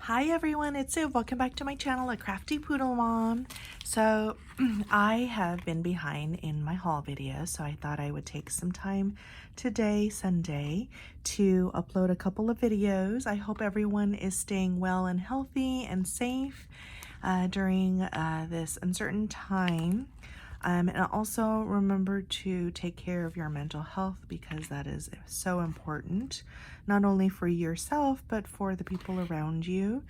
Hi everyone, it's Siv. Welcome back to my channel, A Crafty Poodle Mom. So I have been behind in my haul video, so I thought I would take some time today, Sunday, to upload a couple of videos. I hope everyone is staying well and healthy and safe during this uncertain time. And also remember to take care of your mental health because that is so important, not only for yourself, but for the people around you.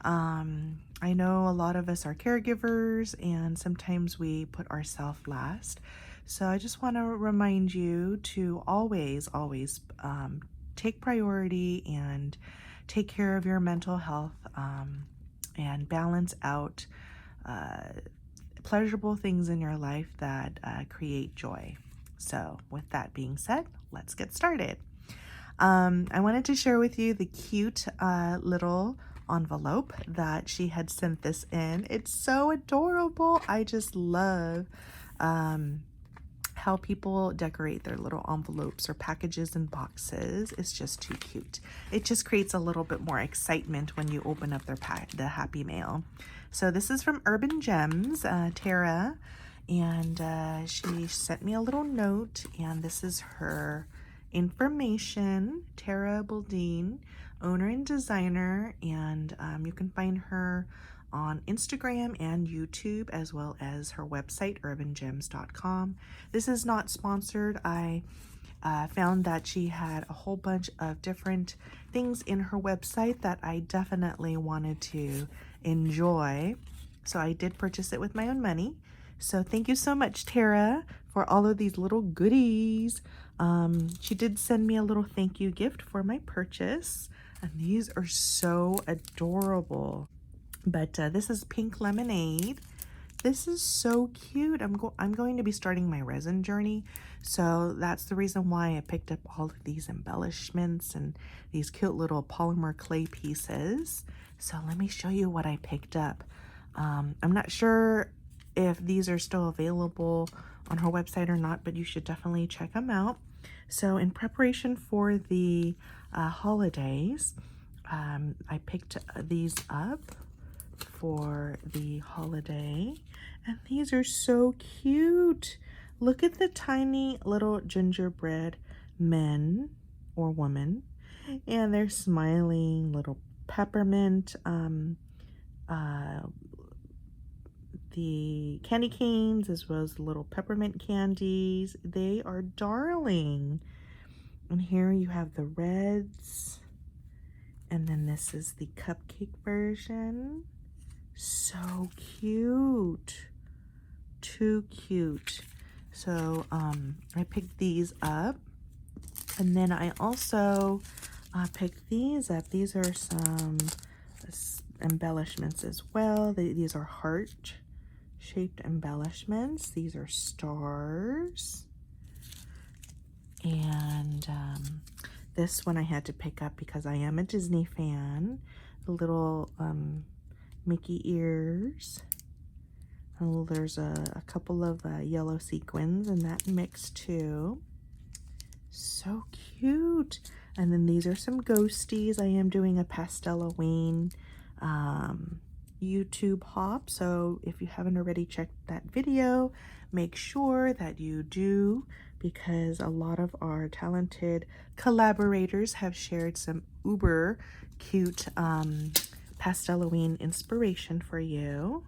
I know a lot of us are caregivers and sometimes we put ourselves last. So I just want to remind you to always take priority and take care of your mental health and balance out pleasurable things in your life that create joy. So with that being said, let's get started. I wanted to share with you the cute little envelope that she had sent this in. It's so adorable. I just love how people decorate their little envelopes or packages and boxes. It's just too cute. It just creates a little bit more excitement when you open up the Happy Mail. So this is from Urban Gems, Tara, and she sent me a little note, and this is her information. Tara Baldine, owner and designer, and you can find her on Instagram and YouTube, as well as her website, urbangems.com. This is not sponsored. I found that she had a whole bunch of different things in her website that I definitely wanted to enjoy. So I did purchase it with my own money. So thank you so much, Tara, for all of these little goodies. She did send me a little thank you gift for my purchase. And these are so adorable. But this is pink lemonade. This is so cute. I'm going to be starting my resin journey. So that's the reason why I picked up all of these embellishments and these cute little polymer clay pieces. So let me show you what I picked up. I'm not sure if these are still available on her website or not, but you should definitely check them out. So in preparation for the holidays, I picked these up for the holiday, and these are so cute. Look at the tiny little gingerbread men or woman, and they're smiling. Little peppermint, the candy canes, as well as the little peppermint candies. They are darling. And here you have the reds, and then this is the cupcake version. So cute. Too cute. So I picked these up, and then I also picked these up. These are some embellishments as well. These are heart shaped embellishments. These are stars, and this one I had to pick up because I am a Disney fan. The little Mickey ears. Oh, there's a couple of yellow sequins in that mix too. So cute. And then these are some ghosties. I am doing a Pastel-Halloween YouTube hop. So if you haven't already checked that video, make sure that you do, because a lot of our talented collaborators have shared some uber cute Pastel-Halloween inspiration for you.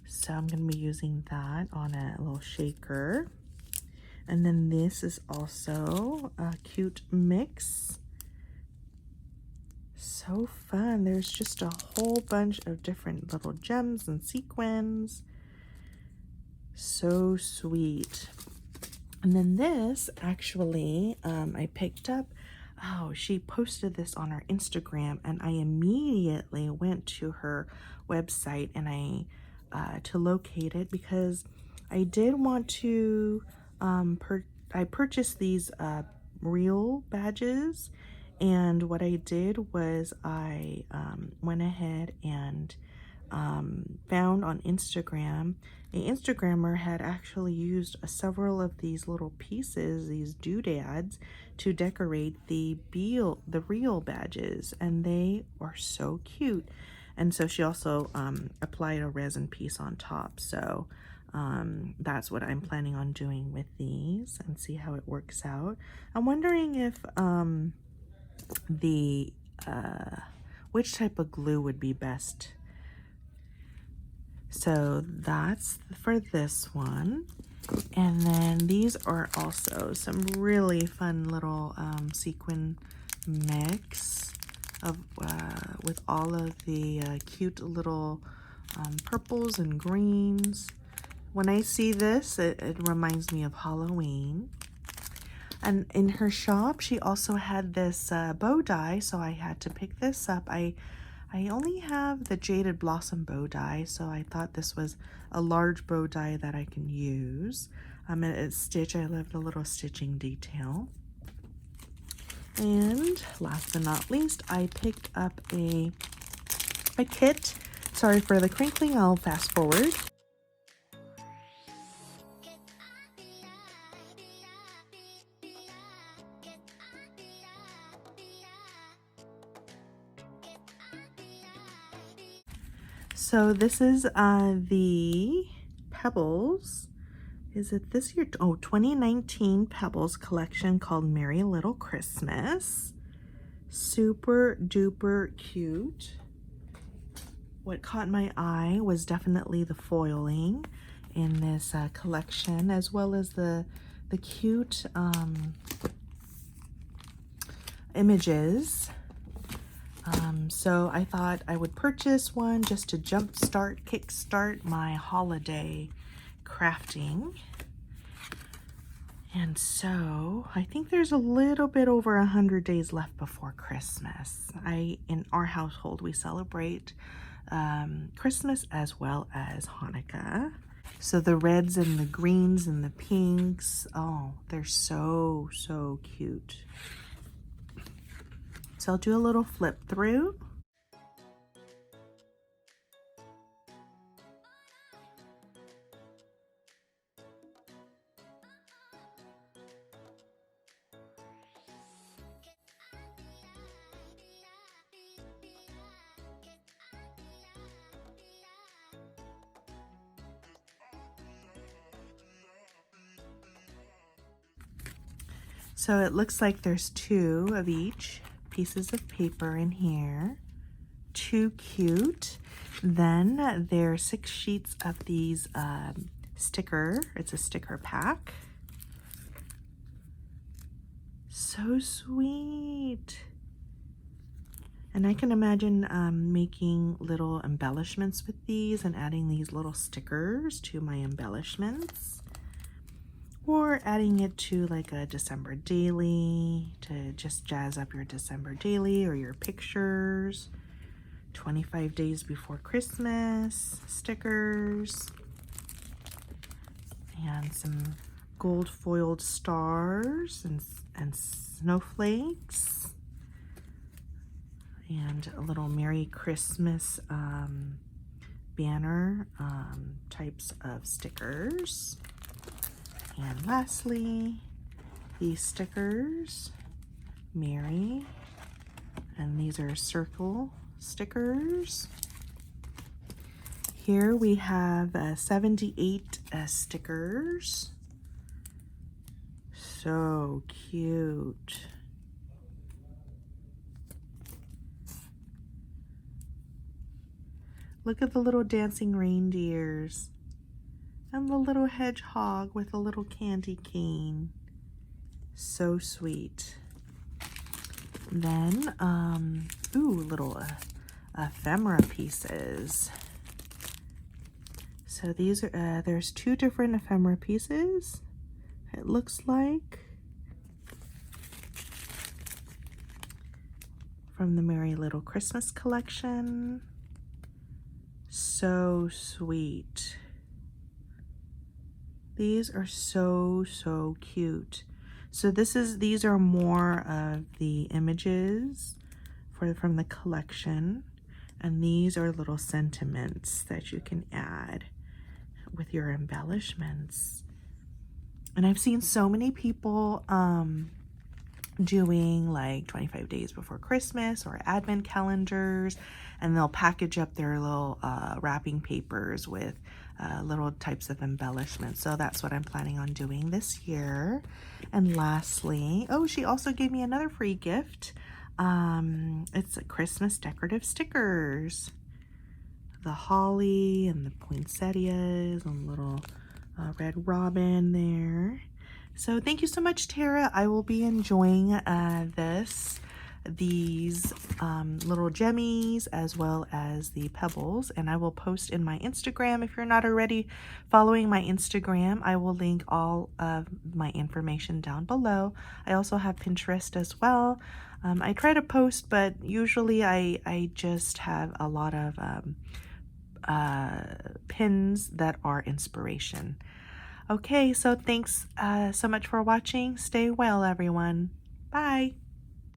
So I'm going to be using that on a little shaker. And then this is also a cute mix. So fun. There's just a whole bunch of different little gems and sequins. So sweet. And then this, actually, I picked up. Oh, she posted this on her Instagram, and I immediately went to her website and to locate it, because I did want to I purchased these real badges, and what I did was I went ahead and found on Instagram, an Instagrammer had actually used several of these little pieces, these doodads, to decorate the real badges, and they are so cute. And so she also applied a resin piece on top. So that's what I'm planning on doing with these and see how it works out. I'm wondering if the which type of glue would be best. So that's for this one. And then these are also some really fun little sequin mix of with all of the cute little purples and greens. When I see this, it reminds me of Halloween. And in her shop, she also had this bow die, so I had to pick this up. I only have the Jaded Blossom bow die, so I thought this was a large bow die that I can use. It's stitch. I love the little stitching detail. And last but not least, I picked up a kit. Sorry for the crinkling, I'll fast forward. So this is the Pebbles. Is it this year? Oh, 2019 Pebbles collection called Merry Little Christmas. Super duper cute. What caught my eye was definitely the foiling in this collection, as well as the cute images. So I thought I would purchase one just to kickstart my holiday crafting. And so I think there's a little bit over 100 days left before Christmas. In our household, we celebrate Christmas as well as Hanukkah. So the reds and the greens and the pinks, oh, they're so, so cute. So I'll do a little flip through. So it looks like there's 2 of each pieces of paper in here. Too cute. Then there's 6 sheets of these sticker. It's a sticker pack. So sweet. And I can imagine making little embellishments with these and adding these little stickers to my embellishments. Or adding it to like a December daily to just jazz up your December daily or your pictures. 25 days before Christmas stickers. And some gold foiled stars and snowflakes. And a little Merry Christmas banner types of stickers. And lastly, these stickers, Merry, and these are circle stickers. Here we have 78 stickers. So cute. Look at the little dancing reindeers. And the little hedgehog with a little candy cane. So sweet. Then, little ephemera pieces. So these are, there's 2 different ephemera pieces, it looks like. From the Merry Little Christmas collection. So sweet. These are so, so cute. So these are more of the images from the collection. And these are little sentiments that you can add with your embellishments. And I've seen so many people doing like 25 days before Christmas or advent calendars, and they'll package up their little wrapping papers with little types of embellishments. So that's what I'm planning on doing this year. And lastly, oh, she also gave me another free gift. It's a Christmas decorative stickers. The holly and the poinsettias and little red robin there. So thank you so much, Tara. I will be enjoying these little gemmies as well as the pebbles, and I will post in my Instagram. If you're not already following my Instagram, I will link all of my information down below. I also have Pinterest as well. I try to post, but usually I just have a lot of pins that are inspiration. Okay, so thanks so much for watching. Stay well, everyone. Bye.